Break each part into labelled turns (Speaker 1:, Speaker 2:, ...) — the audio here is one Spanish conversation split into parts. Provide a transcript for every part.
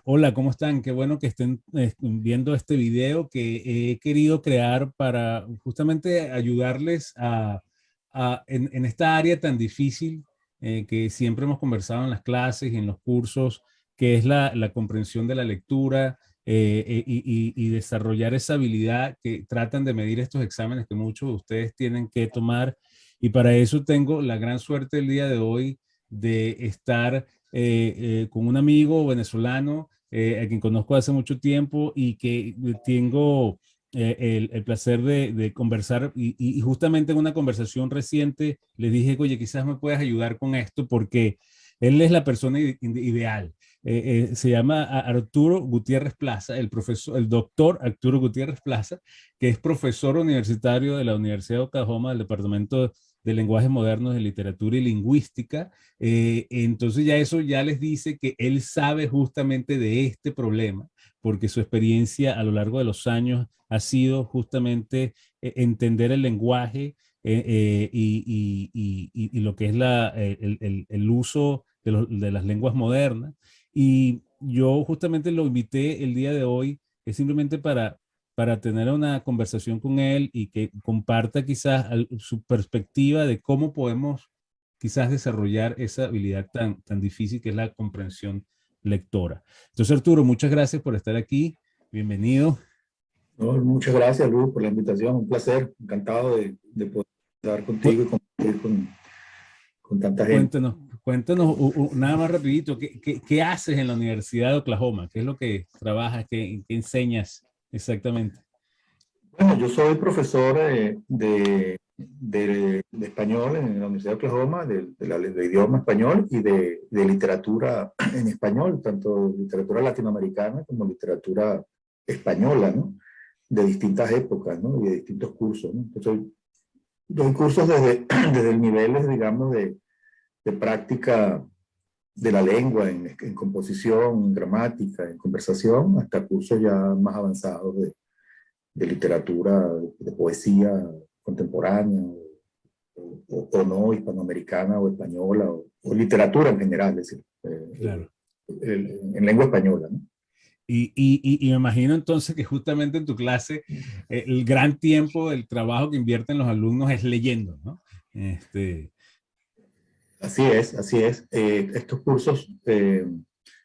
Speaker 1: Hola, ¿cómo están? Qué bueno que estén viendo este video que he querido crear para justamente ayudarles en esta área tan difícil que siempre hemos conversado en las clases y en los cursos, que es la comprensión de la lectura y desarrollar esa habilidad que tratan de medir estos exámenes que muchos de ustedes tienen que tomar. Y para eso tengo la gran suerte el día de hoy de estar con un amigo venezolano a quien conozco hace mucho tiempo y que tengo el placer de conversar y justamente en una conversación reciente le dije, oye, quizás me puedas ayudar con esto porque él es la persona ideal. Se llama Arturo Gutiérrez Plaza, el profesor, el doctor Arturo Gutiérrez Plaza, que es profesor universitario de la Universidad de Oklahoma del Departamento de Lenguajes Modernos de Literatura y Lingüística. Entonces ya eso ya les dice que él sabe justamente de este problema, porque su experiencia a lo largo de los años ha sido justamente entender el lenguaje y lo que es el uso de las lenguas modernas. Y yo justamente lo invité el día de hoy, es simplemente para tener una conversación con él y que comparta quizás su perspectiva de cómo podemos quizás desarrollar esa habilidad tan difícil que es la comprensión lectora. Entonces, Arturo, muchas gracias por estar aquí. Bienvenido.
Speaker 2: No, muchas gracias, Luis, por la invitación. Un placer. Encantado de poder estar contigo y compartir con tanta gente.
Speaker 1: Cuéntanos nada más rapidito, ¿qué haces en la Universidad de Oklahoma? ¿Qué es lo que trabajas? ¿Qué enseñas exactamente?
Speaker 2: Bueno, yo soy profesor de español en la Universidad de Oklahoma, de idioma español y de literatura en español, tanto literatura latinoamericana como literatura española, ¿no? De distintas épocas, ¿no? Y de distintos cursos, ¿no? Entonces, doy cursos desde niveles, digamos, de práctica de la lengua en composición, en gramática, en conversación, hasta cursos ya más avanzados de literatura, de poesía contemporánea o no, hispanoamericana o española, o literatura en general, es decir,
Speaker 1: Claro.
Speaker 2: en lengua española, ¿no?
Speaker 1: Y me imagino entonces que justamente en tu clase el gran tiempo del trabajo que invierten los alumnos es leyendo, ¿no? Este,
Speaker 2: Así es, así es. Estos cursos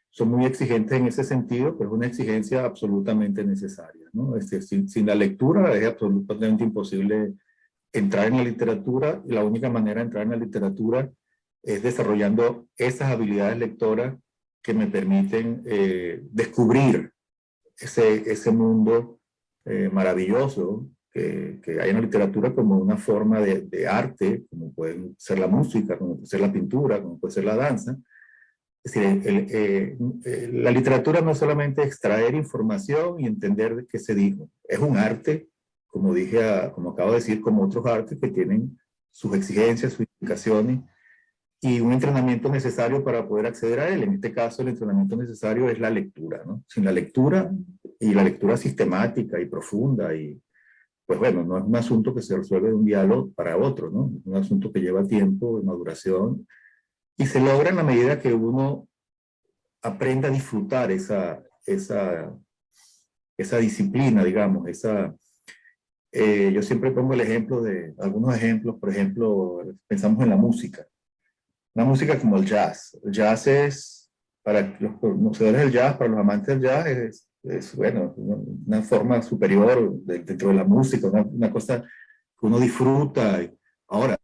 Speaker 2: son muy exigentes en ese sentido, pero es una exigencia absolutamente necesaria, ¿no? Sin la lectura es absolutamente imposible entrar en la literatura. La única manera de entrar en la literatura es desarrollando esas habilidades lectoras que me permiten descubrir ese mundo maravilloso que hay en la literatura como una forma de arte, como puede ser la música, como puede ser la pintura, como puede ser la danza. Es decir, la literatura no es solamente extraer información y entender qué se dijo, es un arte, como dije, como acabo de decir, como otros artes que tienen sus exigencias, sus implicaciones y un entrenamiento necesario para poder acceder a él. En este caso, el entrenamiento necesario es la lectura, ¿no? Sin la lectura y la lectura sistemática y profunda y pues bueno, no es un asunto que se resuelve de un día para otro, ¿no? Es un asunto que lleva tiempo de maduración y se logra en la medida que uno aprenda a disfrutar esa disciplina, digamos, yo siempre pongo el ejemplo de algunos ejemplos, por ejemplo, pensamos en la música. Una música como el jazz. El jazz es, para los conocedores del jazz, para los amantes del jazz, bueno, una forma superior dentro de la música, una cosa que uno disfruta. Ahora,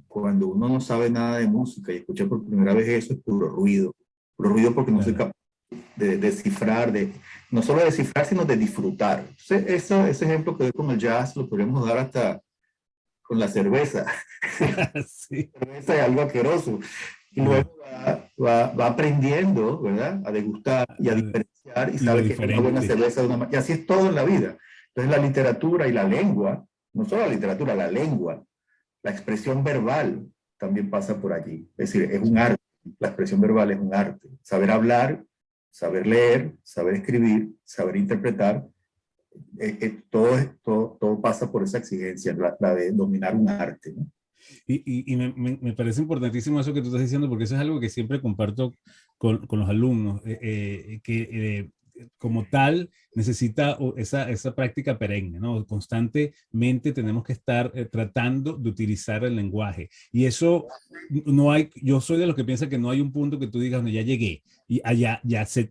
Speaker 2: cuando uno no sabe nada de música y escucha por primera vez eso, es puro ruido porque no soy
Speaker 1: claro,
Speaker 2: capaz de descifrar, no solo de descifrar, sino de disfrutar. Entonces, ese ejemplo que doy con el jazz lo podemos dar hasta con la cerveza.
Speaker 1: sí,
Speaker 2: Cerveza es algo asqueroso. Y
Speaker 1: claro.
Speaker 2: luego va aprendiendo, ¿verdad? A degustar y a diferenciar y
Speaker 1: Y lo
Speaker 2: sabe que es una buena
Speaker 1: diferente.
Speaker 2: cerveza de y así es todo en la vida. Entonces la literatura y la lengua, no solo la literatura, la lengua, la expresión verbal también pasa por allí. Es decir, es un
Speaker 1: Sí.
Speaker 2: arte. La expresión verbal es un arte. Saber hablar, saber leer, saber escribir, saber interpretar, todo pasa por esa exigencia, la de dominar un arte, ¿no?
Speaker 1: Y me parece importantísimo eso que tú estás diciendo, porque eso es algo que siempre comparto con los alumnos, como tal necesita esa práctica perenne, ¿no? Constantemente tenemos que estar tratando de utilizar el lenguaje. Y eso no hay, yo soy de los que piensa que no hay un punto que tú digas, no, ya llegué. Y allá,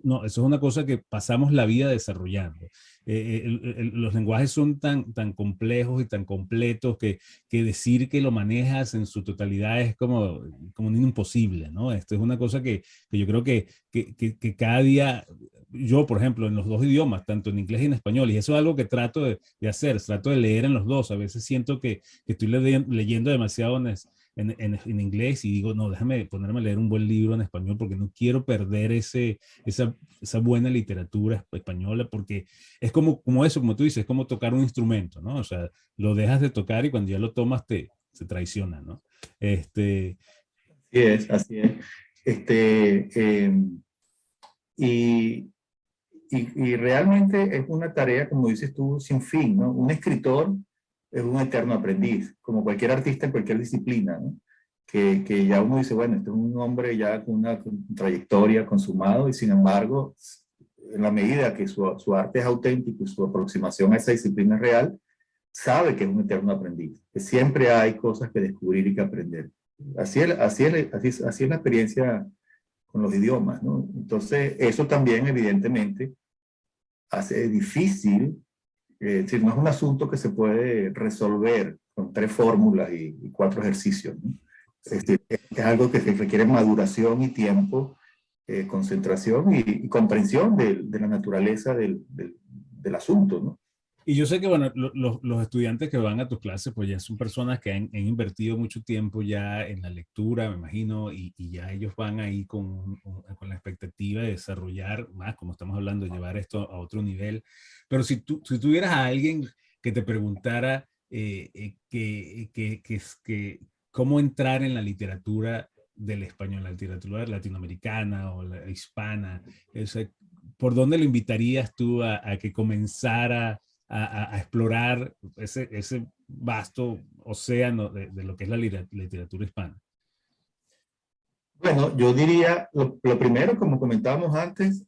Speaker 1: no, eso es una cosa que pasamos la vida desarrollando. Los lenguajes son tan complejos y tan completos que decir que lo manejas en su totalidad es como un imposible, ¿no? Esto es una cosa que yo creo que cada día, yo por ejemplo, en los dos idiomas, tanto en inglés y en español, y eso es algo que trato de hacer, trato de leer en los dos. A veces siento que estoy leyendo demasiado en inglés y digo, no, déjame ponerme a leer un buen libro en español porque no quiero perder esa buena literatura española, porque es como eso, como tú dices, es como tocar un instrumento, ¿no? O sea, lo dejas de tocar y cuando ya lo tomas se traiciona, ¿no?
Speaker 2: Así es, así es. Y, y realmente es una tarea, como dices tú, sin fin, ¿no? Un escritor es un eterno aprendiz, como cualquier artista en cualquier disciplina, ¿no? Que ya uno dice, bueno, este es un hombre ya con una trayectoria consumado y sin embargo, en la medida que su arte es auténtico y su aproximación a esa disciplina es real, sabe que es un eterno aprendiz, que siempre hay cosas que descubrir y que aprender. Así es la experiencia con los idiomas, ¿no? Entonces, eso también evidentemente hace difícil, es decir, no es un asunto que se puede resolver con 3 fórmulas y 4 ejercicios, ¿no? Es decir, es algo que requiere maduración y tiempo, concentración y comprensión de la naturaleza del asunto, ¿no?
Speaker 1: Y yo sé que, bueno, los estudiantes que van a tus clases, pues ya son personas que han invertido mucho tiempo ya en la lectura, me imagino, y ya ellos van ahí con la expectativa de desarrollar más, como estamos hablando, de llevar esto a otro nivel. Pero si tuvieras a alguien que te preguntara cómo entrar en la literatura del español, la literatura latinoamericana o la hispana, o sea, ¿por dónde lo invitarías tú a que comenzara a explorar ese vasto océano de lo que es la literatura hispana?
Speaker 2: Bueno, yo diría, lo primero, como comentábamos antes,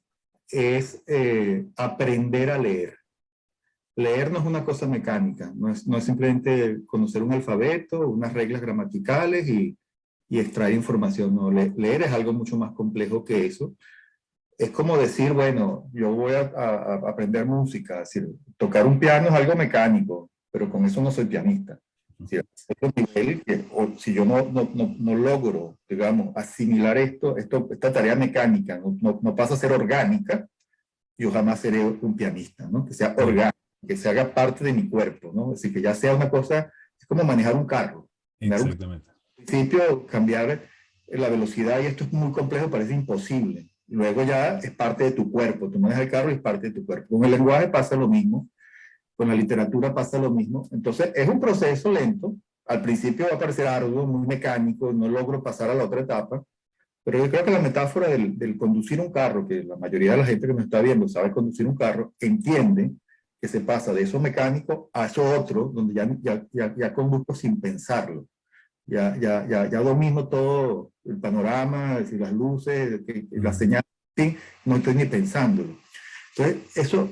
Speaker 2: es aprender a leer. Leer no es una cosa mecánica, no es simplemente conocer un alfabeto, unas reglas gramaticales y extraer información. No, leer es algo mucho más complejo que eso. Es como decir, bueno, yo voy a aprender música, es decir, tocar un piano es algo mecánico, pero con eso no soy pianista. Es decir, es un nivel que, si yo no logro, digamos, asimilar esta tarea mecánica, no pasa a ser orgánica, yo jamás seré un pianista, ¿no? Que sea orgánico, que se haga parte de mi cuerpo, ¿no? Es decir, que ya sea una cosa, es como manejar un carro.
Speaker 1: Exactamente.
Speaker 2: Al principio, cambiar la velocidad, y esto es muy complejo, parece imposible. Luego ya es parte de tu cuerpo, tú manejas el carro y es parte de tu cuerpo. Con el lenguaje pasa lo mismo, con la literatura pasa lo mismo. Entonces, es un proceso lento. Al principio va a parecer arduo, muy mecánico, no logro pasar a la otra etapa, pero yo creo que la metáfora del conducir un carro, que la mayoría de la gente que me está viendo sabe conducir un carro, entiende que se pasa de eso mecánico a eso otro, donde ya conduzco sin pensarlo. Ya domino todo el panorama, es decir, las luces, las señales, ¿sí? No estoy ni pensándolo. Entonces, eso,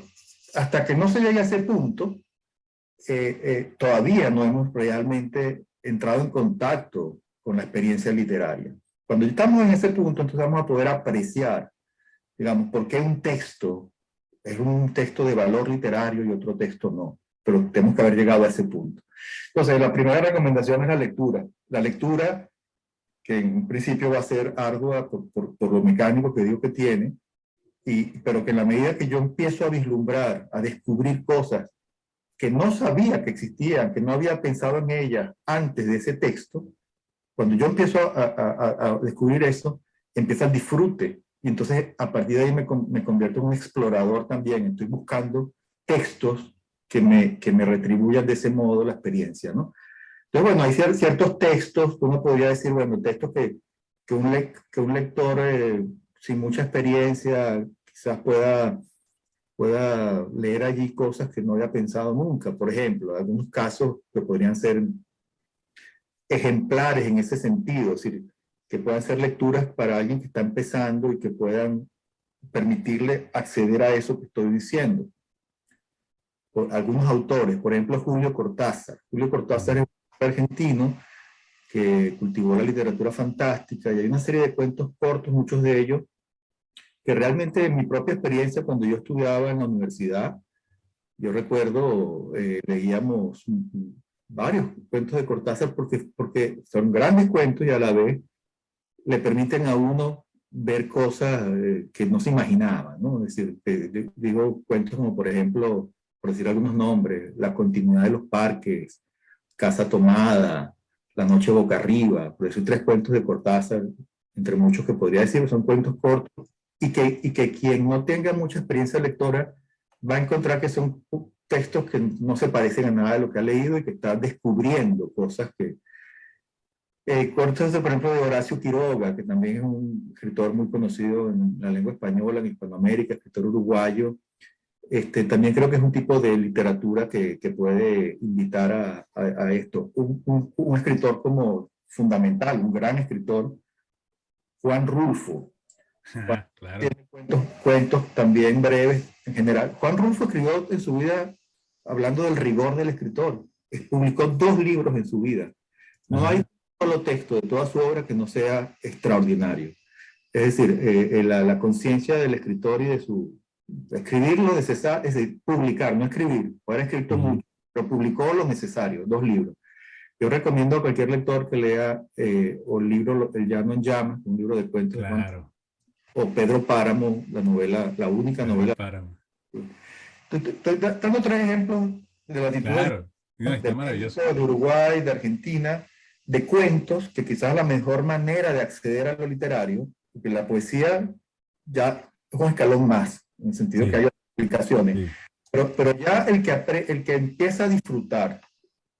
Speaker 2: hasta que no se llegue a ese punto, todavía no hemos realmente entrado en contacto con la experiencia literaria. Cuando estamos en ese punto, entonces vamos a poder apreciar, digamos, por qué un texto es un texto de valor literario y otro texto no. Pero tenemos que haber llegado a ese punto. Entonces, la primera recomendación es la lectura. La lectura, que en un principio va a ser ardua por lo mecánico que digo que tiene, pero que en la medida que yo empiezo a vislumbrar, a descubrir cosas que no sabía que existían, que no había pensado en ellas antes de ese texto, cuando yo empiezo a descubrir eso, empieza el disfrute. Y entonces a partir de ahí me convierto en un explorador también. Estoy buscando textos que me retribuyan de ese modo la experiencia, ¿no? Entonces, bueno, hay ciertos textos, uno podría decir, bueno, textos que un lector sin mucha experiencia quizás pueda leer allí cosas que no había pensado nunca. Por ejemplo, algunos casos que podrían ser ejemplares en ese sentido. Es decir, que puedan ser lecturas para alguien que está empezando y que puedan permitirle acceder a eso que estoy diciendo. Por algunos autores, por ejemplo, Julio Cortázar. Julio Cortázar es un argentino que cultivó la literatura fantástica y hay una serie de cuentos cortos, muchos de ellos, que realmente en mi propia experiencia cuando yo estudiaba en la universidad, yo recuerdo, leíamos varios cuentos de Cortázar porque son grandes cuentos y a la vez le permiten a uno ver cosas que no se imaginaba, ¿no? Es decir, digo cuentos como, por ejemplo, por decir algunos nombres, La continuidad de los parques, Casa tomada, La noche boca arriba, por eso 3 cuentos de Cortázar, entre muchos que podría decir, son cuentos cortos, y que quien no tenga mucha experiencia lectora va a encontrar que son textos que no se parecen a nada de lo que ha leído y que está descubriendo cosas que, cortos, por ejemplo, de Horacio Quiroga, que también es un escritor muy conocido en la lengua española, en Hispanoamérica, escritor uruguayo. También creo que es un tipo de literatura que puede invitar a esto. Un escritor como fundamental, un gran escritor, Juan Rulfo. Juan
Speaker 1: Claro.
Speaker 2: tiene cuentos también breves en general. Juan Rulfo escribió en su vida, hablando del rigor del escritor, publicó 2 libros en su vida. No hay solo texto de toda su obra que no sea extraordinario. Es decir, la conciencia del escritor y de su... Escribir lo necesario, es decir, publicar, no escribir. Ahora escrito mucho, pero publicó lo necesario, 2 libros. Yo recomiendo a cualquier lector que lea o el libro El llano en llamas, un libro de cuentos de Juan, o Pedro Páramo, la novela, la única novela.
Speaker 1: Páramo.
Speaker 2: Estoy dando 3 ejemplos de latitudes
Speaker 1: Está maravilloso.
Speaker 2: De Uruguay, de Argentina, de cuentos, que quizás la mejor manera de acceder a lo literario, porque la poesía ya es un escalón más, en el sentido que hay aplicaciones, pero ya el que empieza a disfrutar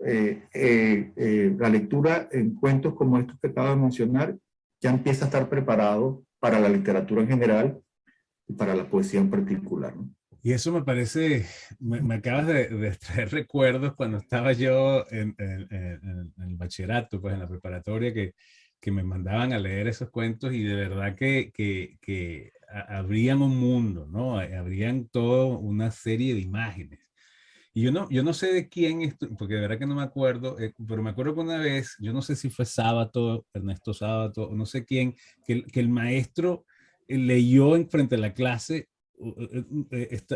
Speaker 2: la lectura en cuentos como estos que acabo de mencionar, ya empieza a estar preparado para la literatura en general y para la poesía en particular, ¿no?
Speaker 1: Y eso me parece, me acabas de traer recuerdos cuando estaba yo en el bachillerato, pues en la preparatoria, que me mandaban a leer esos cuentos y de verdad que abrían un mundo, ¿no? Abrían toda una serie de imágenes. Y yo no sé de quién, porque de verdad que no me acuerdo, pero me acuerdo que una vez, yo no sé si fue Sábato, Ernesto Sábato, o no sé quién, que el maestro leyó en frente a la clase,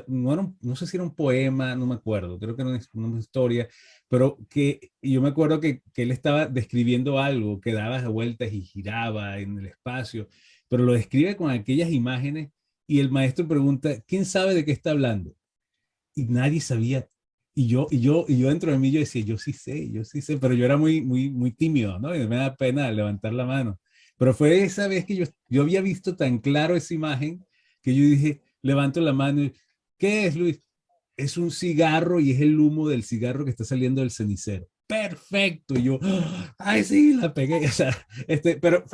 Speaker 1: no sé si era un poema, no me acuerdo, creo que era una historia, pero que yo me acuerdo que él estaba describiendo algo que daba vueltas y giraba en el espacio, pero lo describe con aquellas imágenes y el maestro pregunta, ¿quién sabe de qué está hablando? Y nadie sabía. Y yo dentro de mí yo decía, yo sí sé, pero yo era muy tímido, ¿no? Y me da pena levantar la mano. Pero fue esa vez que yo había visto tan claro esa imagen que yo dije, levanto la mano y, ¿qué es, Luis? Es un cigarro y es el humo del cigarro que está saliendo del cenicero. Perfecto. Y yo, ay, sí, la pegué. O sea, pero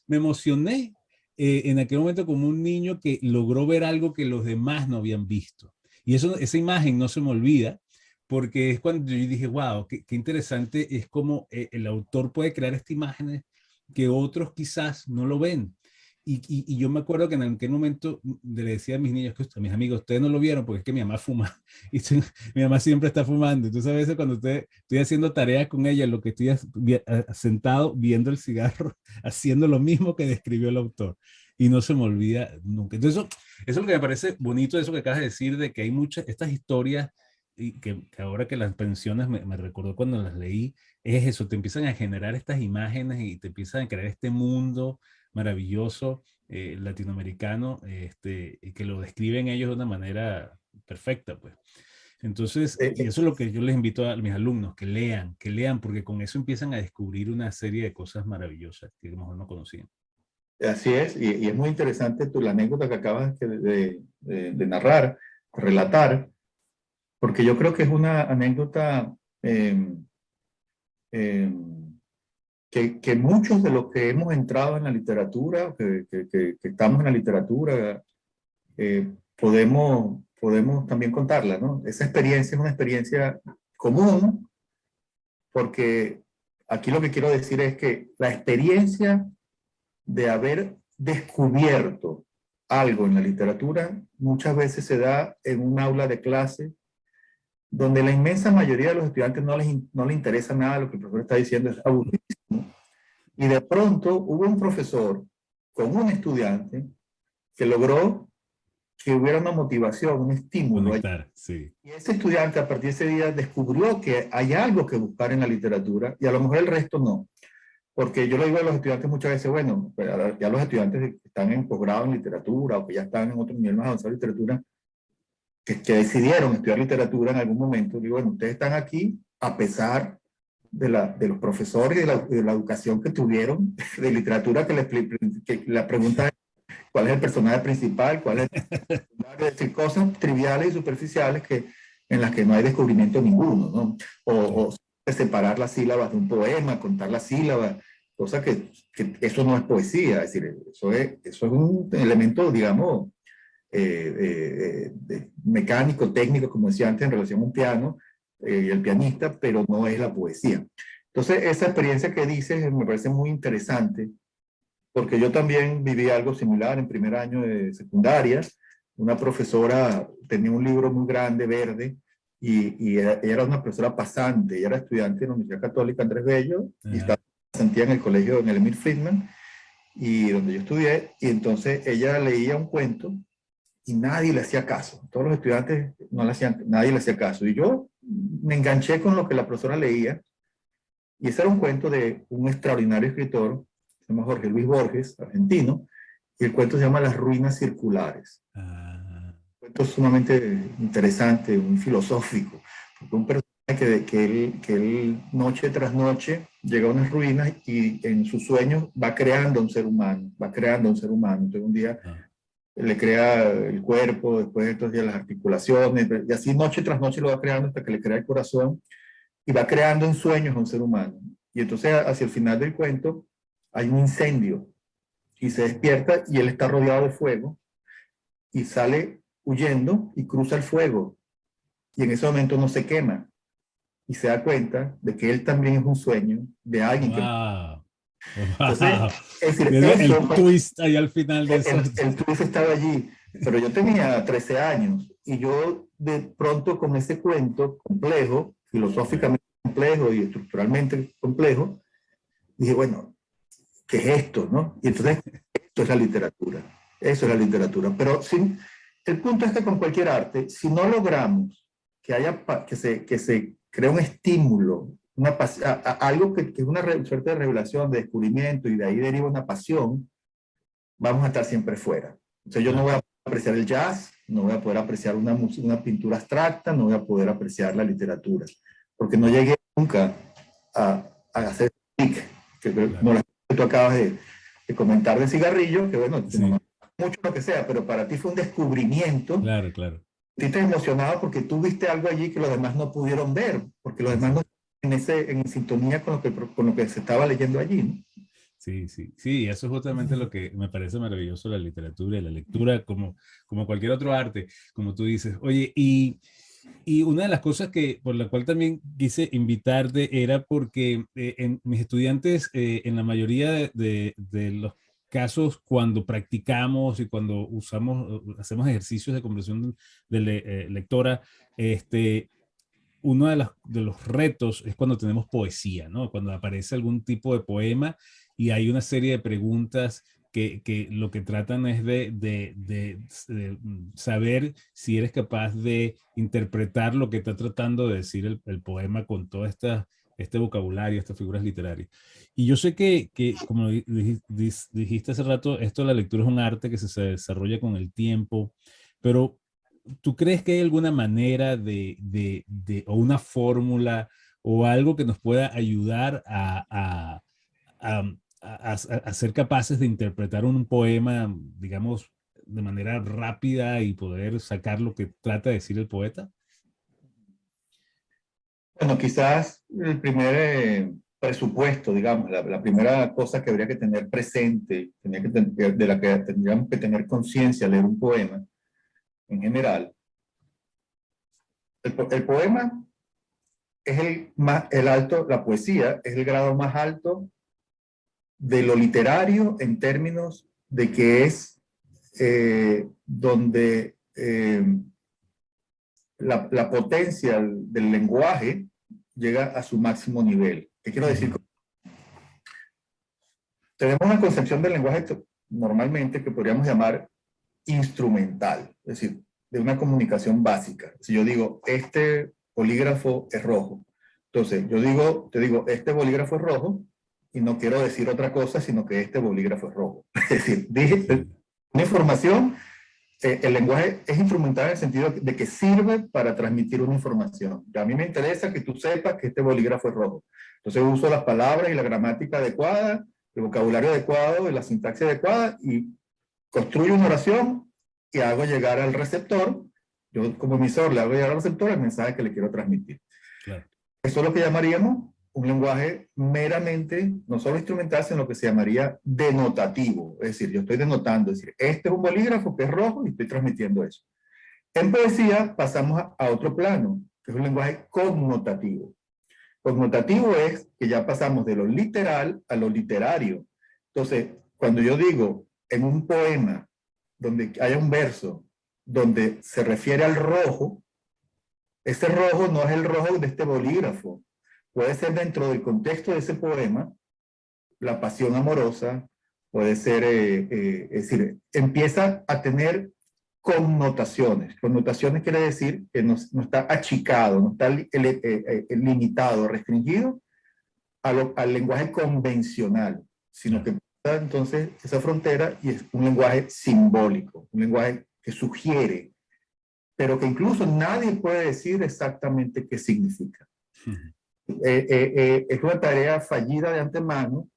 Speaker 1: me emocioné en aquel momento como un niño que logró ver algo que los demás no habían visto. Y esa imagen no se me olvida, porque es cuando yo dije, wow, qué interesante es como el autor puede crear estas imágenes que otros quizás no lo ven. Y yo me acuerdo que en aquel momento le decía a mis niños, a mis amigos, ustedes no lo vieron porque es que mi mamá fuma. Y mi mamá siempre está fumando. Entonces a veces cuando estoy haciendo tareas con ella, lo que estoy sentado viendo el cigarro, haciendo lo mismo que describió el autor. Y no se me olvida nunca. Entonces eso es lo que me parece bonito, eso que acabas de decir, de que hay muchas, estas historias, y que ahora que las pensiones me recordó cuando las leí, es eso, te empiezan a generar estas imágenes y te empiezan a crear este mundo maravilloso latinoamericano, que lo describen ellos de una manera perfecta, pues. Entonces, y eso es lo que yo les invito a mis alumnos, que lean, porque con eso empiezan a descubrir una serie de cosas maravillosas que a lo mejor no conocían.
Speaker 2: Así es, y es muy interesante la anécdota que acabas de narrar, relatar, porque yo creo que es una anécdota que muchos de los que hemos entrado en la literatura, que estamos en la literatura, podemos también contarla, ¿no? Esa experiencia es una experiencia común, porque aquí lo que quiero decir es que la experiencia de haber descubierto algo en la literatura, muchas veces se da en un aula de clase donde la inmensa mayoría de los estudiantes no les interesa nada lo que el profesor está diciendo, es aburridísimo. Y de pronto hubo un profesor con un estudiante que logró que hubiera una motivación, un estímulo.
Speaker 1: Conectar, sí.
Speaker 2: Y ese estudiante a partir de ese día descubrió que hay algo que buscar en la literatura y a lo mejor el resto no. Porque yo le digo a los estudiantes muchas veces, bueno, pues ya los estudiantes que están en posgrado en literatura o que ya están en otro nivel más avanzado de literatura, que decidieron estudiar literatura en algún momento, digo, bueno, ustedes están aquí a pesar de los profesores y de la educación que tuvieron de literatura que la pregunta es cuál es el personaje principal, cuál es decir, cosas triviales y superficiales en las que no hay descubrimiento ninguno, ¿no? O separar las sílabas de un poema, contar las sílabas, cosa que eso no es poesía, es decir, eso es un elemento, digamos, mecánico, técnico, como decía antes, en relación a un piano y el pianista, pero no es la poesía. Entonces, esa experiencia que dices me parece muy interesante, porque yo también viví algo similar en primer año de secundaria. Una profesora tenía un libro muy grande, verde, y era una profesora pasante, ella era estudiante de la Universidad Católica Andrés Bello, y estaba pasantía en el colegio en el Emil Friedman, y donde yo estudié, y entonces ella leía un cuento, y nadie le hacía caso. Todos los estudiantes no le hacían, nadie le hacía caso. Y yo me enganché con lo que la profesora leía, y ese era un cuento de un extraordinario escritor, se llama Jorge Luis Borges, argentino, y el cuento se llama Las ruinas circulares. Un cuento sumamente interesante, muy filosófico, porque un personaje que él noche tras noche llega a unas ruinas y en sus sueños va creando un ser humano, va creando un ser humano. Entonces un día le crea el cuerpo, después de estos días las articulaciones, y así noche tras noche lo va creando hasta que le crea el corazón, y va creando en sueños a un ser humano. Y entonces hacia el final del cuento hay un incendio y se despierta y él está rodeado de fuego y sale huyendo y cruza el fuego y en ese momento no se quema y se da cuenta de que él también es un sueño de alguien que...
Speaker 1: Wow.
Speaker 2: Entonces,
Speaker 1: Wow.
Speaker 2: es decir,
Speaker 1: El
Speaker 2: eso,
Speaker 1: twist ahí al final de eso.
Speaker 2: el twist estaba allí, pero yo tenía 13 años y yo de pronto con ese cuento complejo, filosóficamente complejo y estructuralmente complejo, dije, bueno, ¿qué es esto? ¿No? Y entonces, esto es la literatura. Eso es la literatura. Pero sin, el punto es que con cualquier arte, si no logramos que haya que se cree un estímulo, algo que es una suerte de revelación, de descubrimiento, y de ahí deriva una pasión, vamos a estar siempre fuera. Entonces yo no voy a apreciar el jazz, no voy a poder apreciar una pintura abstracta, no voy a poder apreciar la literatura, porque no llegué nunca a hacer clic, como la que tú acabas de comentar de cigarrillo, que bueno, sí, no mucho lo que sea, pero para ti fue un descubrimiento.
Speaker 1: Claro, claro.
Speaker 2: Tú te emocionado porque tú viste algo allí que los demás no pudieron ver, porque los demás no estaban en sintonía con lo que se estaba leyendo allí, ¿no?
Speaker 1: Sí, sí, sí, eso es justamente lo que me parece maravilloso de la literatura y la lectura, como cualquier otro arte, como tú dices. Oye, y una de las cosas por la cual también quise invitarte era porque en mis estudiantes, en la mayoría de los casos, cuando practicamos y cuando hacemos ejercicios de comprensión de lectora, uno de los retos es cuando tenemos poesía, ¿no? Cuando aparece algún tipo de poema y hay una serie de preguntas que lo que tratan es de saber si eres capaz de interpretar lo que está tratando de decir el poema con todo este vocabulario, estas figuras literarias. Y yo sé que como dijiste hace rato, esto de la lectura es un arte que se desarrolla con el tiempo, pero ¿tú crees que hay alguna manera o una fórmula o algo que nos pueda ayudar a ser capaces de interpretar un poema, digamos, de manera rápida y poder sacar lo que trata de decir el poeta?
Speaker 2: Bueno, quizás el primer presupuesto, digamos, la primera cosa que habría que tener presente, de la que tendríamos que tener conciencia al leer un poema en general. El poema es el alto, la poesía es el grado más alto de lo literario en términos de que es donde la potencia del lenguaje llega a su máximo nivel. ¿Qué quiero decir? Tenemos una concepción del lenguaje normalmente que podríamos llamar instrumental, es decir, de una comunicación básica. Si yo digo, este bolígrafo es rojo, entonces yo te digo, este bolígrafo es rojo, y no quiero decir otra cosa, sino que este bolígrafo es rojo. Es decir, dije una información, el lenguaje es instrumental en el sentido de que sirve para transmitir una información. Y a mí me interesa que tú sepas que este bolígrafo es rojo. Entonces uso las palabras y la gramática adecuada, el vocabulario adecuado, la sintaxis adecuada, y construyo una oración y hago llegar al receptor. Yo como emisor le hago llegar al receptor el mensaje que le quiero transmitir. Claro. Eso es lo que llamaríamos un lenguaje meramente, no solo instrumental, sino que se llamaría denotativo. Es decir, yo estoy denotando, es decir, este es un bolígrafo que es rojo y estoy transmitiendo eso. En poesía pasamos a otro plano, que es un lenguaje connotativo. Connotativo es que ya pasamos de lo literal a lo literario. Entonces, cuando yo digo en un poema donde haya un verso donde se refiere al rojo, ese rojo no es el rojo de este bolígrafo. Puede ser dentro del contexto de ese poema, la pasión amorosa, puede ser, es decir, empieza a tener connotaciones. Connotaciones quiere decir que no está achicado, no está limitado, restringido al lenguaje convencional, sino que pasa entonces esa frontera y es un lenguaje simbólico, un lenguaje que sugiere, pero que incluso nadie puede decir exactamente qué significa. Es una tarea fallida de antemano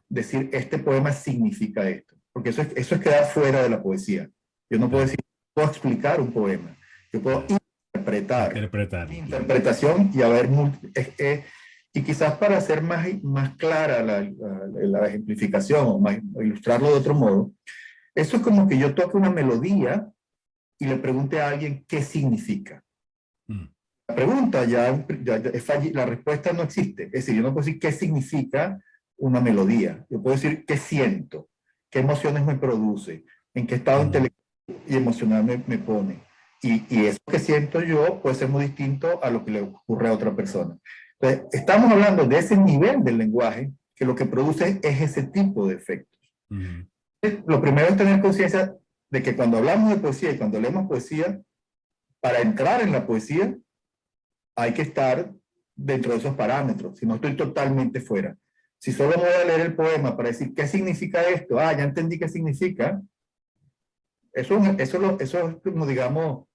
Speaker 2: decir este poema significa esto, porque eso es quedar fuera de la poesía. Yo no puedo decir, puedo explicar un poema, yo puedo interpretar. Interpretación y haber y quizás para hacer más clara la ejemplificación o ilustrarlo de otro modo, eso es como que yo toque una melodía y le pregunte a alguien qué significa. La pregunta ya es fallida, la respuesta no existe. Es decir, yo no puedo decir qué significa una melodía. Yo puedo decir qué siento, qué emociones me produce, en qué estado intelectual y emocional me pone. Y eso que siento yo puede ser muy distinto a lo que le ocurre a otra persona. Entonces, estamos hablando de ese nivel del lenguaje que lo que produce es ese tipo de efectos. Lo primero es tener conciencia de que cuando hablamos de poesía y cuando leemos poesía, para entrar en la poesía hay que estar dentro de esos parámetros, si no estoy totalmente fuera. Si solo me voy a leer el poema para decir, ¿qué significa esto? Ah, ya entendí qué significa. Eso es como, digamos,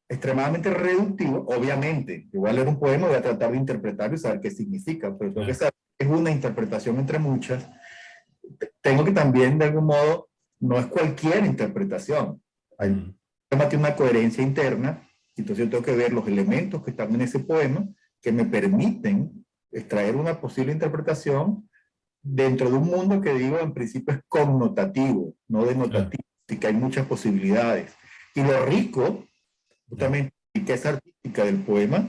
Speaker 2: extremadamente reductivo. Obviamente, yo voy a leer un poema, voy a tratar de interpretarlo y saber qué significa, pero tengo que saber que es una interpretación entre muchas. Tengo que también, de algún modo, no es cualquier interpretación. El poema tiene una coherencia interna, entonces yo tengo que ver los elementos que están en ese poema que me permiten extraer una posible interpretación dentro de un mundo que digo en principio es connotativo, no denotativo, así que hay muchas posibilidades. Y lo rico, justamente, la riqueza artística del poema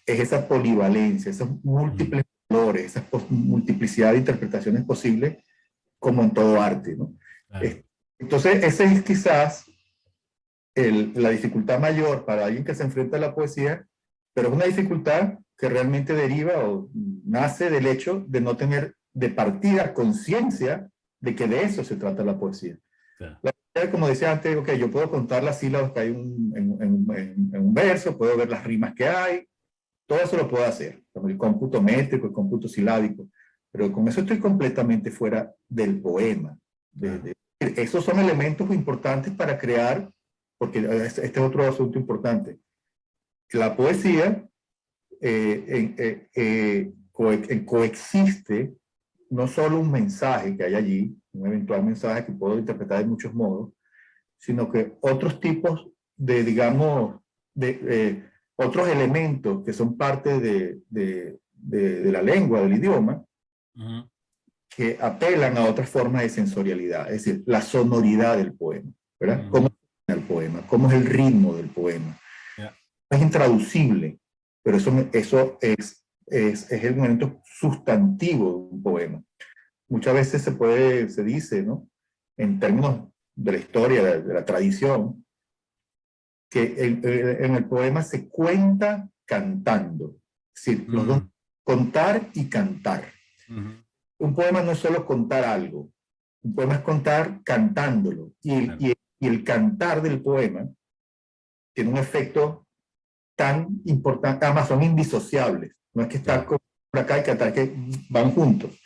Speaker 2: es esa polivalencia, esos múltiples colores, esa multiplicidad de interpretaciones posibles, como en todo arte, ¿no? Entonces, esa es quizás la dificultad mayor para alguien que se enfrenta a la poesía, pero es una dificultad que realmente deriva o nace del hecho de no tener de partida conciencia de que de eso se trata la poesía. La poesía, como decía antes, okay, yo puedo contar las sílabas que hay en un verso, puedo ver las rimas que hay, todo eso lo puedo hacer, como el cómputo métrico, el cómputo silábico, pero con eso estoy completamente fuera del poema. Esos son elementos importantes para crear, porque este es otro asunto importante. La poesía coexiste no solo un mensaje que hay allí, un eventual mensaje que puedo interpretar de muchos modos, sino que otros tipos de, digamos, otros elementos que son parte de la lengua, del idioma, que apelan a otras formas de sensorialidad, es decir, la sonoridad del poema, ¿verdad? ¿Cómo es el poema? ¿Cómo es el ritmo del poema? Es intraducible, pero eso es el momento sustantivo de un poema. muchas veces se dice, ¿no? En términos de la historia, de la tradición, que en el poema se cuenta cantando. Es decir, los dos, contar y cantar. Un poema no es solo contar algo, un poema es contar cantándolo. Y el cantar del poema tiene un efecto tan importante, además son indisociables, no es que estar por acá y cantar, que van juntos.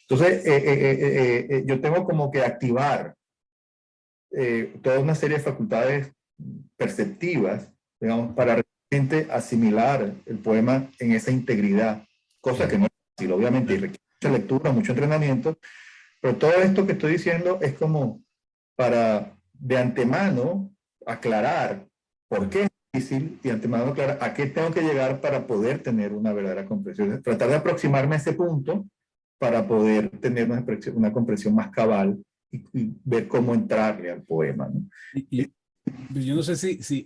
Speaker 2: Entonces, yo tengo como que activar toda una serie de facultades perceptivas, digamos, para realmente asimilar el poema en esa integridad, cosa que no es fácil, obviamente, y requiere mucha lectura, mucho entrenamiento, pero todo esto que estoy diciendo es como para de antemano aclarar por qué es difícil y de antemano aclarar a qué tengo que llegar para poder tener una verdadera comprensión. Tratar de aproximarme a ese punto para poder tener una comprensión más cabal y ver cómo entrarle al poema, ¿no?
Speaker 1: Yo no sé si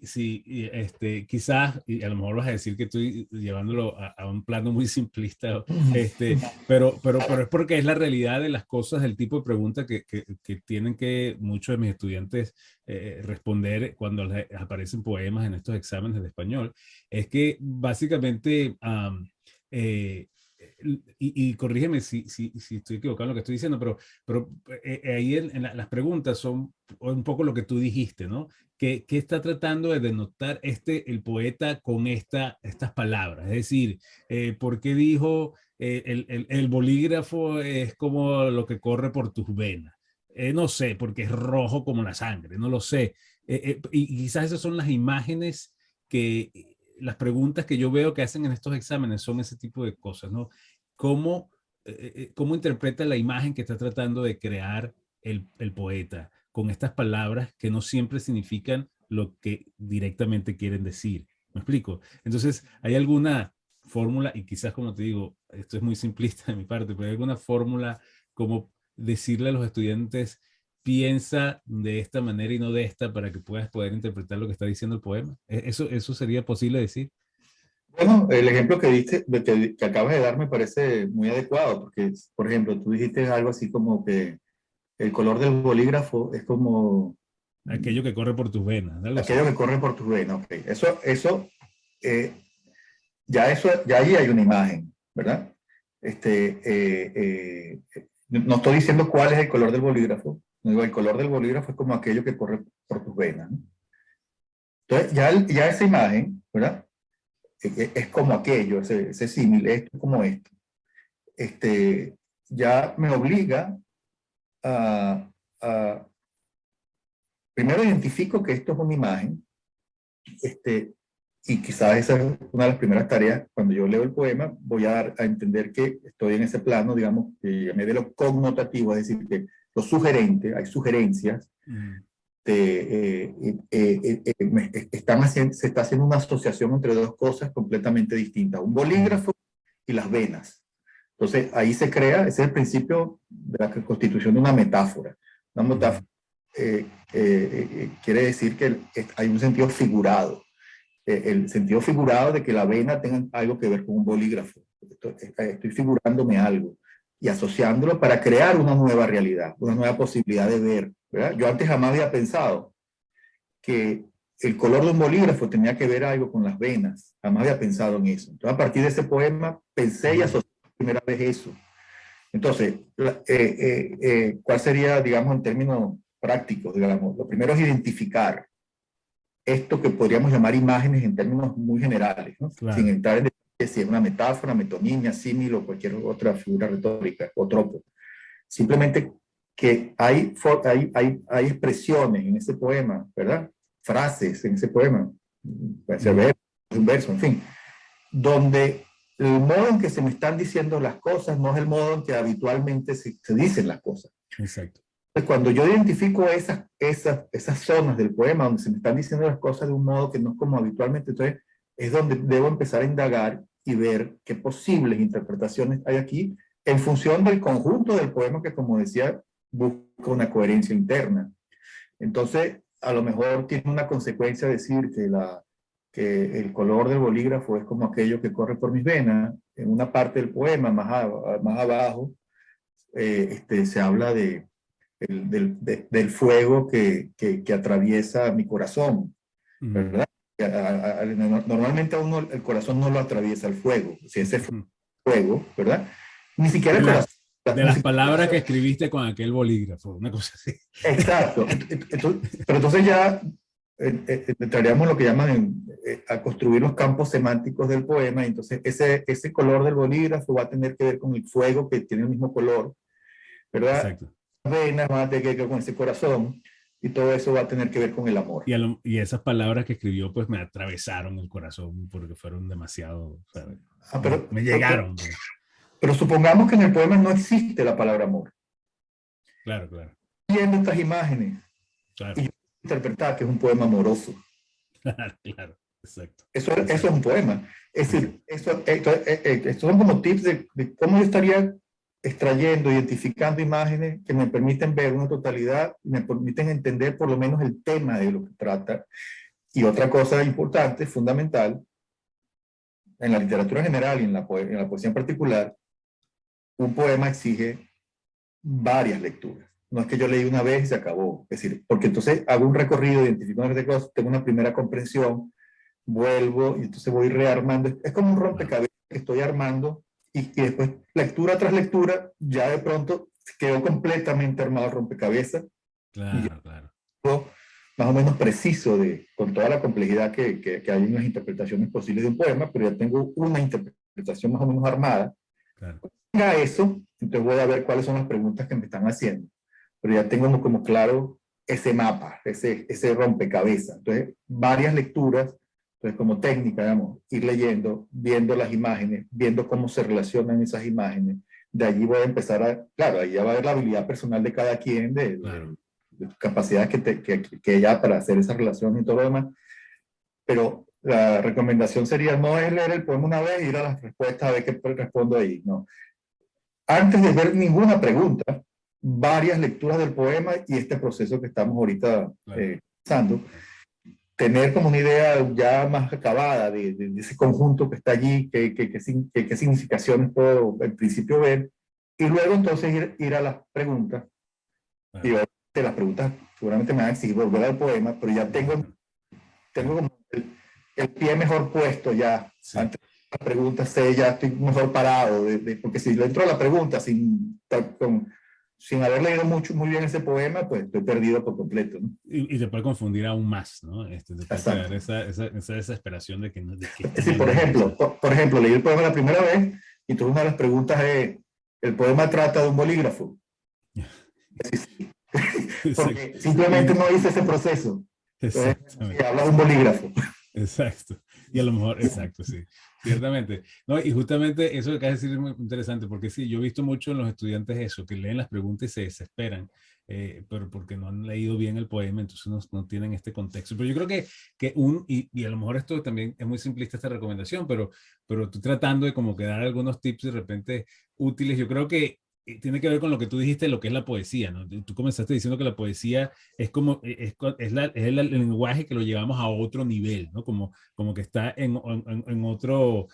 Speaker 1: quizás, y a lo mejor vas a decir que estoy llevándolo a un plano muy simplista, pero es porque es la realidad de las cosas, el tipo de pregunta que tienen que muchos de mis estudiantes responder cuando les aparecen poemas en estos exámenes de español, es que básicamente, y corrígeme si estoy equivocado en lo que estoy diciendo, pero ahí las preguntas son un poco lo que tú dijiste, ¿no? ¿Qué está tratando de denotar el poeta con estas palabras? Es decir, ¿por qué dijo el bolígrafo es como lo que corre por tus venas? No sé, porque es rojo como la sangre, no lo sé. Y quizás esas son las imágenes las preguntas que yo veo que hacen en estos exámenes son ese tipo de cosas, ¿no? ¿Cómo interpreta la imagen que está tratando de crear el poeta con estas palabras que no siempre significan lo que directamente quieren decir? ¿Me explico? Entonces, ¿hay alguna fórmula? Y quizás, como te digo, esto es muy simplista de mi parte, pero ¿hay alguna fórmula como decirle a los estudiantes, piensa de esta manera y no de esta para que puedas poder interpretar lo que está diciendo el poema? ¿Eso sería posible decir?
Speaker 2: Bueno, el ejemplo que diste, que acabas de dar me parece muy adecuado, porque, por ejemplo, tú dijiste algo así como que el color del bolígrafo es como
Speaker 1: Aquello que corre por tus venas, algo así.
Speaker 2: aquello que corre por tus venas. Okay. Eh, ya ahí hay una imagen, ¿verdad? No estoy diciendo cuál es el color del bolígrafo, no digo el color del bolígrafo es como aquello que corre por tus venas, ¿no? Entonces, ya esa imagen, ¿verdad? Es como aquello, ese símil, esto como esto. Ya me obliga a, primero identifico que esto es una imagen, y quizás esa es una de las primeras tareas. Cuando yo leo el poema, voy a entender que estoy en ese plano, digamos, que me de lo connotativo, es decir, que lo sugerente, hay sugerencias, se está haciendo una asociación entre dos cosas completamente distintas, un bolígrafo y las venas. Entonces, ahí se crea, ese es el principio de la constitución de una metáfora. Una metáfora quiere decir que hay un sentido figurado. El sentido figurado de que la vena tenga algo que ver con un bolígrafo. Estoy figurándome algo y asociándolo para crear una nueva realidad, una nueva posibilidad de ver, ¿verdad? Yo antes jamás había pensado que el color de un bolígrafo tenía que ver algo con las venas, jamás había pensado en eso. Entonces, a partir de ese poema, pensé y asocié por primera vez eso. Entonces, ¿cuál sería, digamos, en términos prácticos, digamos? Lo primero es identificar esto que podríamos llamar imágenes en términos muy generales, ¿no? Claro. Sin entrar en si es una metáfora, metonimia, símil o cualquier otra figura retórica o tropo. Simplemente que hay expresiones en ese poema, ¿verdad? Frases en ese poema, puede ser un verso, en fin, donde el modo en que se me están diciendo las cosas no es el modo en que habitualmente se dicen las cosas.
Speaker 1: Exacto.
Speaker 2: Cuando yo identifico esas zonas del poema donde se me están diciendo las cosas de un modo que no es como habitualmente, entonces es donde debo empezar a indagar y ver qué posibles interpretaciones hay aquí en función del conjunto del poema que, como decía, busca una coherencia interna. Entonces, a lo mejor tiene una consecuencia decir que el color del bolígrafo es como aquello que corre por mis venas, en una parte del poema, más abajo, se habla del fuego que atraviesa mi corazón, ¿verdad? Normalmente a uno el corazón no lo atraviesa el fuego, si ese fuego, ¿verdad? Ni siquiera el corazón.
Speaker 1: De las palabras que escribiste con aquel bolígrafo, una cosa así.
Speaker 2: Exacto. Pero entonces ya entraríamos en lo que llaman a construir los campos semánticos del poema, y entonces ese color del bolígrafo va a tener que ver con el fuego que tiene el mismo color, ¿verdad?
Speaker 1: Exacto.
Speaker 2: Las venas van a tener que ver con ese corazón, y todo eso va a tener que ver con el amor.
Speaker 1: Y esas palabras que escribió pues me atravesaron el corazón porque fueron demasiado, ¿sabes? Me llegaron.
Speaker 2: Pero supongamos que en el poema no existe la palabra amor.
Speaker 1: Claro, claro.
Speaker 2: Viendo estas imágenes,
Speaker 1: claro.
Speaker 2: Y yo interpretar que es un poema amoroso.
Speaker 1: Claro, claro, exacto.
Speaker 2: Eso es un poema. Es decir, estos son como tips de cómo yo estaría extrayendo, identificando imágenes que me permiten ver una totalidad y me permiten entender por lo menos el tema de lo que trata. Y otra cosa importante, fundamental, en la literatura general y en la poesía en particular, un poema exige varias lecturas. No es que yo leí una vez y se acabó. Es decir, porque entonces hago un recorrido, identifico una cosas, tengo una primera comprensión, vuelvo y entonces voy rearmando. Es como un rompecabezas que estoy armando y después lectura tras lectura ya de pronto quedó completamente armado el rompecabezas.
Speaker 1: Claro, claro.
Speaker 2: Más o menos preciso con toda la complejidad que hay en las interpretaciones posibles de un poema, pero ya tengo una interpretación más o menos armada.
Speaker 1: Claro.
Speaker 2: Tenga eso, entonces voy a ver cuáles son las preguntas que me están haciendo. Pero ya tengo como claro ese mapa, ese rompecabezas. Entonces, varias lecturas, entonces como técnica, digamos, ir leyendo, viendo las imágenes, viendo cómo se relacionan esas imágenes. De allí voy a empezar claro, ahí ya va a haber la habilidad personal de cada quien, de capacidades que ella para hacer esa relación y todo lo demás. Pero la recomendación sería no es leer el poema una vez y ir a las respuestas a ver qué respondo ahí, no. Antes de ver ninguna pregunta, varias lecturas del poema y este proceso que estamos ahorita pasando, tener como una idea ya más acabada de ese conjunto que está allí, qué significaciones puedo en principio ver, y luego entonces ir a las preguntas. Y obviamente las preguntas seguramente me van a exigir volver al poema, pero ya tengo como el pie mejor puesto ya. Sí. Antes de las preguntas ya estoy mejor parado, porque si le entro a la pregunta sin haber leído muy bien ese poema, pues estoy perdido por completo, ¿no?
Speaker 1: Y te puede confundir aún más, ¿no? Te puede crear esa desesperación de que no...
Speaker 2: Sí, por ejemplo, leí el poema la primera vez y entonces una de las preguntas es, ¿el poema trata de un bolígrafo? Porque simplemente no hice ese proceso. Entonces, habla de un bolígrafo.
Speaker 1: Exacto. Y a lo mejor, exacto, sí. Ciertamente. No, y justamente eso que acabas de decir es muy interesante, porque sí, yo he visto mucho en los estudiantes eso, que leen las preguntas y se desesperan, pero porque no han leído bien el poema, entonces no tienen este contexto. Pero yo creo que y a lo mejor esto también es muy simplista esta recomendación, pero tú tratando de como que dar algunos tips de repente útiles, yo creo que tiene que ver con lo que tú dijiste, lo que es la poesía, ¿no? Tú comenzaste diciendo que la poesía es como, es el lenguaje que lo llevamos a otro nivel, ¿no? Como que está en otro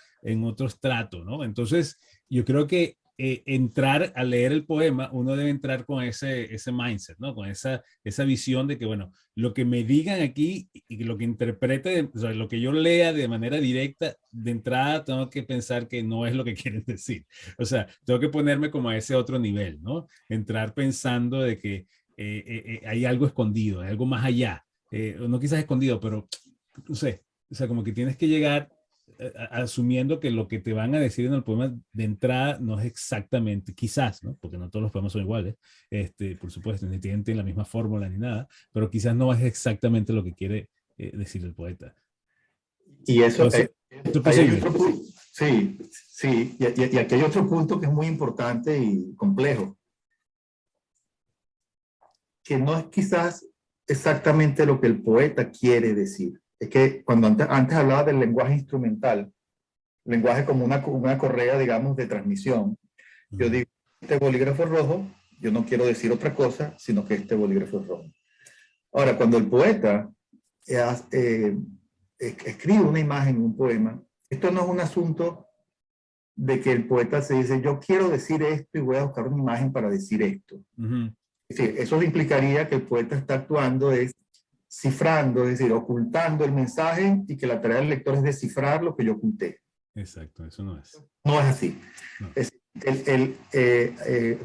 Speaker 1: estrato, ¿no? Entonces, yo creo que entrar a leer el poema, uno debe entrar con ese mindset, ¿no? Con esa visión de que, bueno, lo que me digan aquí y lo que interprete, o sea, lo que yo lea de manera directa, de entrada tengo que pensar que no es lo que quieren decir. O sea, tengo que ponerme como a ese otro nivel, ¿no? Entrar pensando de que hay algo escondido, hay algo más allá. No quizás escondido, pero no sé, o sea, como que tienes que llegar asumiendo que lo que te van a decir en el poema de entrada no es exactamente, quizás, ¿no? Porque no todos los poemas son iguales, por supuesto, ni tienen la misma fórmula ni nada, pero quizás no es exactamente lo que quiere decir el poeta.
Speaker 2: Y eso,
Speaker 1: entonces, ¿esto es posible?
Speaker 2: Sí, y aquí hay otro punto que es muy importante y complejo, que no es quizás exactamente lo que el poeta quiere decir. Es que cuando antes hablaba del lenguaje instrumental, lenguaje como una correa, digamos, de transmisión, yo digo, este bolígrafo rojo, yo no quiero decir otra cosa, sino que este bolígrafo es rojo. Ahora, cuando el poeta escribe una imagen, un poema, esto no es un asunto de que el poeta se dice, yo quiero decir esto y voy a buscar una imagen para decir esto. Es decir, eso implicaría que el poeta está actuando es cifrando, es decir, ocultando el mensaje y que la tarea del lector es descifrar lo que yo oculté.
Speaker 1: Exacto, eso no es.
Speaker 2: No es así. No.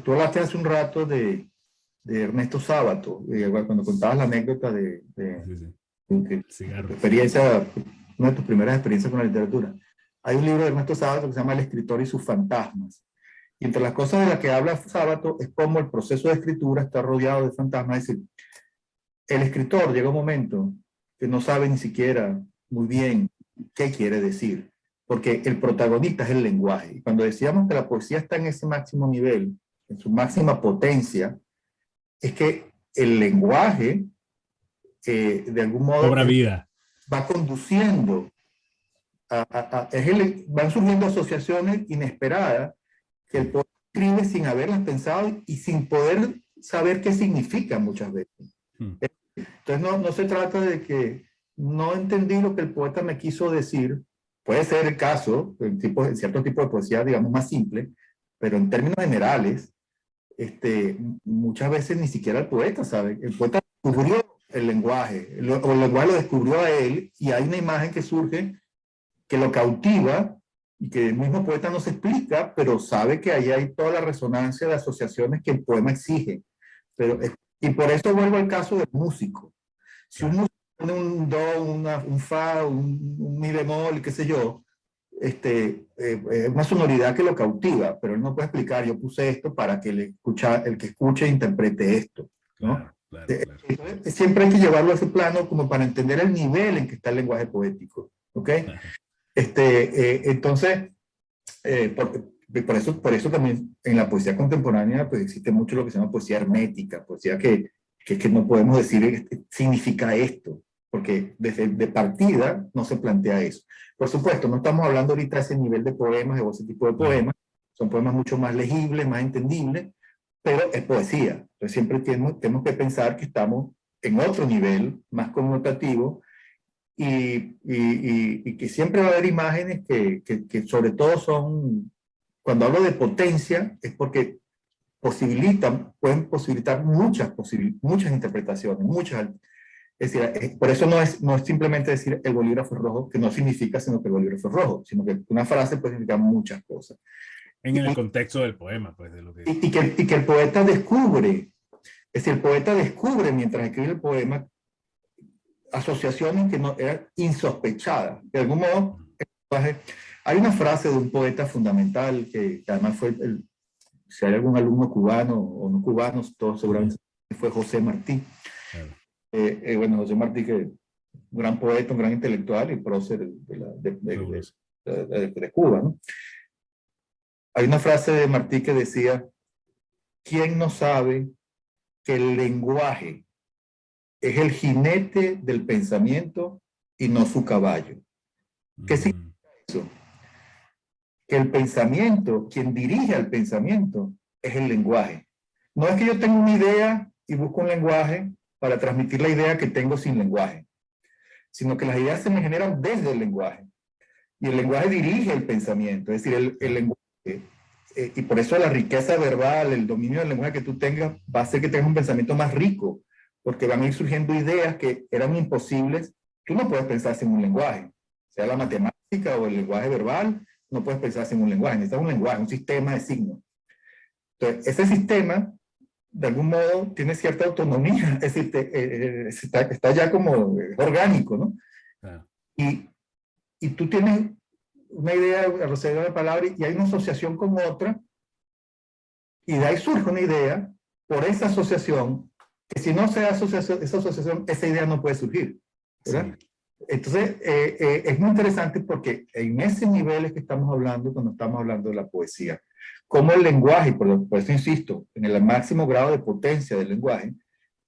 Speaker 2: Tú hablaste hace un rato de Ernesto Sábato, cuando contabas la anécdota de tu experiencia, una de tus primeras experiencias con la literatura. Hay un libro de Ernesto Sábato que se llama El escritor y sus fantasmas. Y entre las cosas de las que habla Sábato es cómo el proceso de escritura está rodeado de fantasmas. Es decir, el escritor llega un momento que no sabe ni siquiera muy bien qué quiere decir, porque el protagonista es el lenguaje. Y cuando decíamos que la poesía está en ese máximo nivel, en su máxima potencia, es que el lenguaje, de algún modo,
Speaker 1: cobra vida.
Speaker 2: Va conduciendo, van surgiendo asociaciones inesperadas que el poeta escribe sin haberlas pensado y sin poder saber qué significan muchas veces. Entonces no se trata de que no entendí lo que el poeta me quiso decir. Puede ser el caso, en cierto tipo de poesía, digamos, más simple, pero en términos generales, muchas veces ni siquiera el poeta sabe. El poeta descubrió el lenguaje, o el lenguaje lo descubrió a él, y hay una imagen que surge que lo cautiva, y que el mismo poeta no se explica, pero sabe que ahí hay toda la resonancia de asociaciones que el poema exige. Y por eso vuelvo al caso del músico. Si un músico pone un do, un fa, un mi bemol, qué sé yo, es una sonoridad que lo cautiva, pero él no puede explicar, yo puse esto para que el que escuche interprete esto, ¿no? Claro. Entonces, siempre hay que llevarlo a ese plano como para entender el nivel en que está el lenguaje poético, ¿ok? Entonces, por eso también en la poesía contemporánea pues existe mucho lo que se llama poesía hermética, poesía que no podemos decir significa esto, porque desde de partida no se plantea eso. Por supuesto, no estamos hablando ahorita de ese nivel de poemas, de ese tipo de poemas, son poemas mucho más legibles, más entendibles, pero es poesía. Entonces siempre tenemos que pensar que estamos en otro nivel, más connotativo, y que siempre va a haber imágenes que sobre todo son, cuando hablo de potencia, es porque pueden posibilitar muchas interpretaciones, es decir, por eso no es simplemente decir el bolígrafo es rojo, que no significa sino que el bolígrafo es rojo, sino que una frase puede significar muchas cosas.
Speaker 1: En el contexto del poema, pues, de lo que...
Speaker 2: Y que el poeta descubre, es decir, el poeta descubre mientras escribe el poema asociaciones que no eran insospechadas. De algún modo, hay una frase de un poeta fundamental que además fue, si hay algún alumno cubano o no cubano, todos seguramente fue José Martí. Claro. Bueno, José Martí, que un gran poeta, un gran intelectual y prócer de Cuba, ¿no? Hay una frase de Martí que decía, ¿quién no sabe que el lenguaje es el jinete del pensamiento y no su caballo? ¿Qué significa eso? Que el pensamiento, quien dirige al pensamiento, es el lenguaje. No es que yo tenga una idea y busco un lenguaje para transmitir la idea que tengo sin lenguaje, sino que las ideas se me generan desde el lenguaje. Y el lenguaje dirige el pensamiento, es decir, el lenguaje. Y por eso la riqueza verbal, el dominio del lenguaje que tú tengas, va a hacer que tengas un pensamiento más rico, porque van a ir surgiendo ideas que eran imposibles. Tú no puedes pensar sin un lenguaje, sea la matemática o el lenguaje verbal, no puedes pensar sin un lenguaje, necesitas un lenguaje, un sistema de signos. Entonces, ese sistema, de algún modo, tiene cierta autonomía, es decir, está ya como orgánico, ¿no? Ah. Y tú tienes una idea alrededor de la palabra y hay una asociación con otra, y de ahí surge una idea por esa asociación, que si no se da esa asociación, esa idea no puede surgir, ¿verdad? Sí. Entonces, es muy interesante porque en ese nivel es que estamos hablando cuando estamos hablando de la poesía. Como el lenguaje, por eso insisto, en el máximo grado de potencia del lenguaje,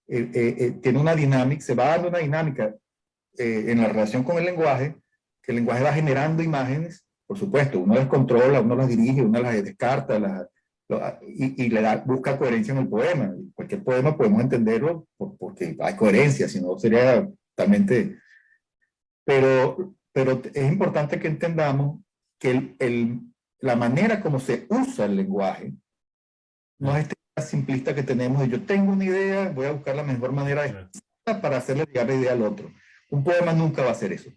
Speaker 2: tiene una dinámica, se va dando una dinámica en la relación con el lenguaje, que el lenguaje va generando imágenes, por supuesto, uno las controla, uno las dirige, uno las descarta, y busca coherencia en el poema. Cualquier poema podemos entenderlo porque hay coherencia, si no sería totalmente... Pero es importante que entendamos que la manera como se usa el lenguaje no es esta simplista que tenemos de yo tengo una idea, voy a buscar la mejor manera para hacerle llegar la idea al otro. Un poema nunca va a ser eso.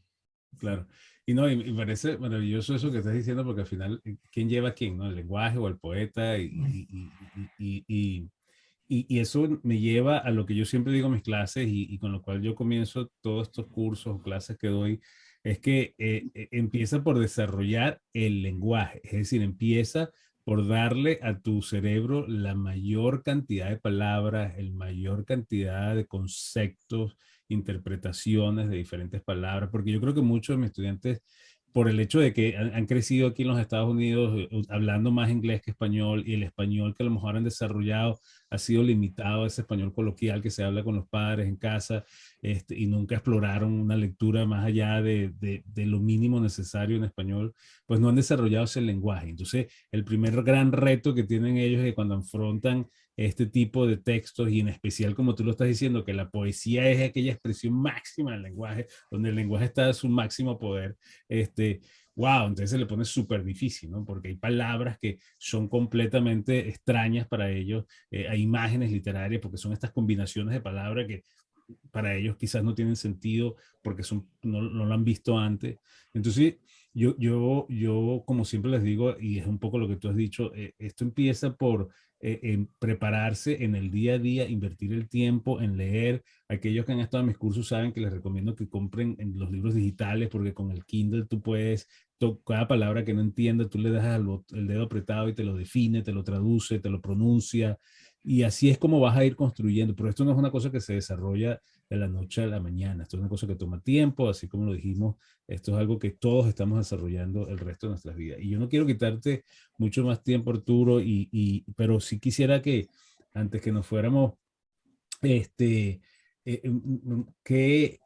Speaker 1: Claro. Y no, y parece maravilloso eso que estás diciendo, porque al final, ¿quién lleva a quién? ¿No? ¿El lenguaje o el poeta? Y eso me lleva a lo que yo siempre digo en mis clases y con lo cual yo comienzo todos estos cursos o clases que doy, es que empieza por desarrollar el lenguaje, es decir, empieza por darle a tu cerebro la mayor cantidad de palabras, el mayor cantidad de conceptos, interpretaciones de diferentes palabras, porque yo creo que muchos de mis estudiantes, por el hecho de que han crecido aquí en los Estados Unidos hablando más inglés que español, y el español que a lo mejor han desarrollado ha sido limitado a ese español coloquial que se habla con los padres en casa, y nunca exploraron una lectura más allá de lo mínimo necesario en español, pues no han desarrollado ese lenguaje. Entonces, el primer gran reto que tienen ellos es que cuando afrontan este tipo de textos, y en especial como tú lo estás diciendo, que la poesía es aquella expresión máxima del lenguaje, donde el lenguaje está a su máximo poder, wow, entonces se le pone súper difícil, ¿no? Porque hay palabras que son completamente extrañas para ellos, hay imágenes literarias, porque son estas combinaciones de palabras que para ellos quizás no tienen sentido porque no lo han visto antes. Entonces, yo, como siempre les digo, y es un poco lo que tú has dicho, esto empieza por en prepararse en el día a día, invertir el tiempo en leer. Aquellos que han estado en mis cursos saben que les recomiendo que compren en los libros digitales, porque con el Kindle tú puedes, cada palabra que no entiendas, tú le das el dedo apretado y te lo define, te lo traduce, te lo pronuncia. Y así es como vas a ir construyendo. Pero esto no es una cosa que se desarrolla de la noche a la mañana. Esto es una cosa que toma tiempo, así como lo dijimos, esto es algo que todos estamos desarrollando el resto de nuestras vidas. Y yo no quiero quitarte mucho más tiempo, Arturo, pero sí quisiera que antes que nos fuéramos, que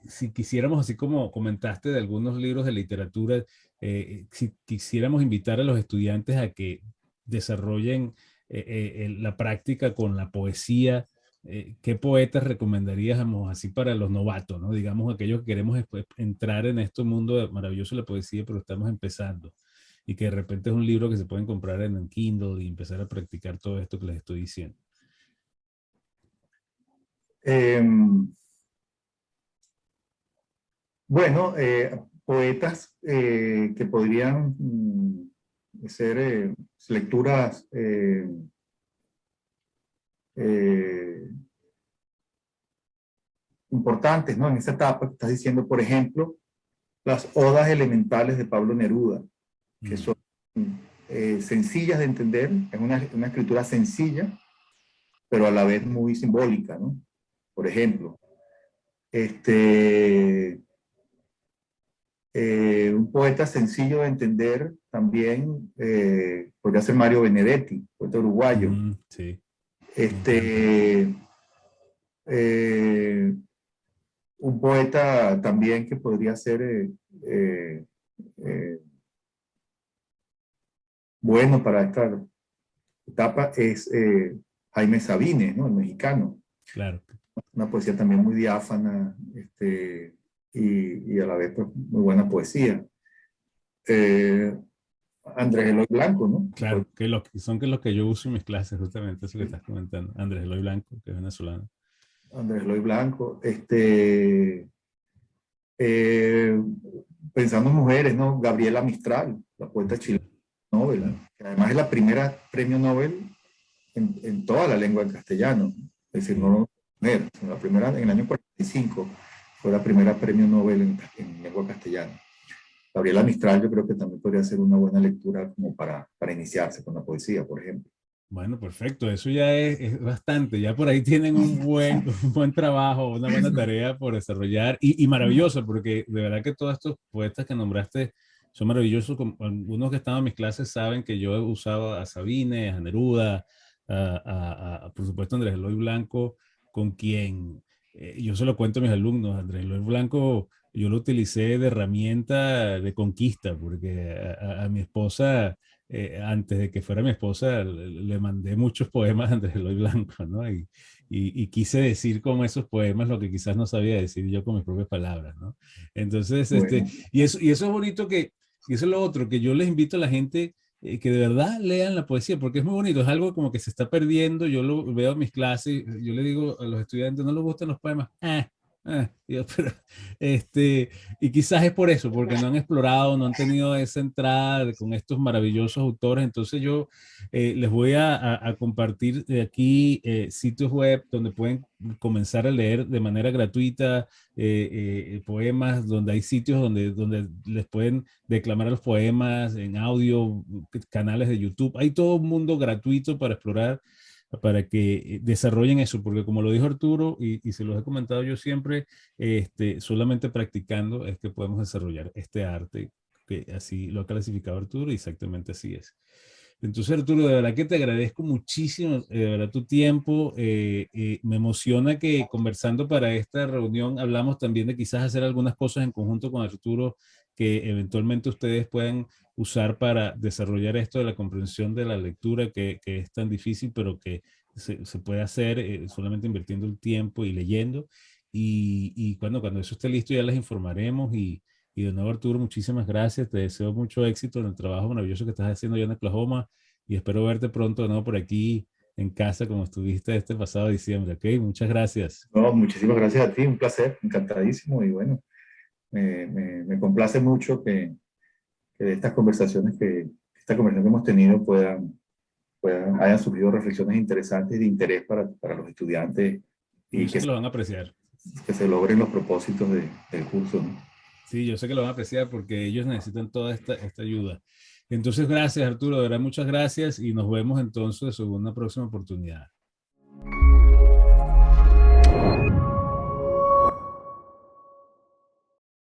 Speaker 1: si quisiéramos, así como comentaste de algunos libros de literatura, si quisiéramos invitar a los estudiantes a que desarrollen la práctica con la poesía, ¿qué poetas recomendaríamos así para los novatos, ¿no? Digamos, aquellos que queremos entrar en este mundo maravilloso de la poesía, pero estamos empezando, y que de repente es un libro que se pueden comprar en el Kindle y empezar a practicar todo esto que les estoy diciendo?
Speaker 2: Bueno, poetas que podrían ser lecturas importantes, ¿no? En esa etapa que estás diciendo, por ejemplo, las odas elementales de Pablo Neruda, que son sencillas de entender, es una escritura sencilla, pero a la vez muy simbólica, ¿no? Por ejemplo, un poeta sencillo de entender también podría ser Mario Benedetti, poeta uruguayo.
Speaker 1: Sí.
Speaker 2: Un poeta también que podría ser bueno para esta etapa es Jaime Sabines, ¿no? El mexicano.
Speaker 1: Claro.
Speaker 2: Una poesía también muy diáfana, y a la vez pues, muy buena poesía. Andrés Eloy Blanco, ¿no?
Speaker 1: Claro, que son los que yo uso en mis clases, justamente eso que estás comentando. Andrés Eloy Blanco, que es venezolano.
Speaker 2: Andrés Eloy Blanco. Pensando en mujeres, ¿no? Gabriela Mistral, la poeta chilena Nobel, que además es la primera premio Nobel en toda la lengua en castellano. Es decir, no la primera en el año 45 fue la primera premio Nobel en lengua castellana. Gabriela Mistral yo creo que también podría ser una buena lectura como para iniciarse con la poesía, por ejemplo.
Speaker 1: Bueno, perfecto. Eso ya es bastante. Ya por ahí tienen un buen trabajo, una buena tarea por desarrollar. Y maravilloso, porque de verdad que todos estos poetas que nombraste son maravillosos. Algunos que están en mis clases saben que yo he usado a Sabines, a Neruda, por supuesto Andrés Eloy Blanco, con quien yo se lo cuento a mis alumnos. Andrés Eloy Blanco yo lo utilicé de herramienta de conquista, porque a mi esposa, antes de que fuera mi esposa, le mandé muchos poemas a Andrés Eloy Blanco, ¿no? Y quise decir con esos poemas lo que quizás no sabía decir yo con mis propias palabras, ¿no? Entonces,
Speaker 2: Bueno.
Speaker 1: y eso es bonito, y eso es lo otro, que yo les invito a la gente que de verdad lean la poesía, porque es muy bonito, es algo como que se está perdiendo. Yo lo veo en mis clases, yo le digo a los estudiantes, no les gustan los poemas. Pero, este, y quizás es por eso, porque no han explorado, no han tenido esa entrada con estos maravillosos autores. Entonces yo les voy a compartir de aquí sitios web donde pueden comenzar a leer de manera gratuita poemas, donde hay sitios donde les pueden declamar los poemas en audio, canales de YouTube. Hay todo un mundo gratuito para explorar, para que desarrollen eso, porque como lo dijo Arturo, y se los he comentado yo siempre, solamente practicando es que podemos desarrollar este arte, que así lo ha clasificado Arturo, y exactamente así es. Entonces, Arturo, de verdad que te agradezco muchísimo, de verdad, tu tiempo. Me emociona que conversando para esta reunión hablamos también de quizás hacer algunas cosas en conjunto con Arturo que eventualmente ustedes puedan usar para desarrollar esto de la comprensión de la lectura que es tan difícil, pero que se puede hacer solamente invirtiendo el tiempo y leyendo. Y cuando eso esté listo ya les informaremos. Y de nuevo, Arturo, muchísimas gracias. Te deseo mucho éxito en el trabajo maravilloso que estás haciendo allá en Oklahoma y espero verte pronto de nuevo por aquí en casa como estuviste este pasado diciembre. Ok, muchas gracias.
Speaker 2: No, muchísimas gracias a ti, un placer, encantadísimo y bueno, me complace mucho que de estas conversaciones esta conversación que hemos tenido hayan surgido reflexiones interesantes de interés para los estudiantes y
Speaker 1: Yo sé que lo van a apreciar.
Speaker 2: que se logren los propósitos del curso, ¿no?
Speaker 1: Sí, yo sé que lo van a apreciar porque ellos necesitan toda esta ayuda. Entonces, gracias, Arturo. De verdad, muchas gracias y nos vemos entonces en una próxima oportunidad.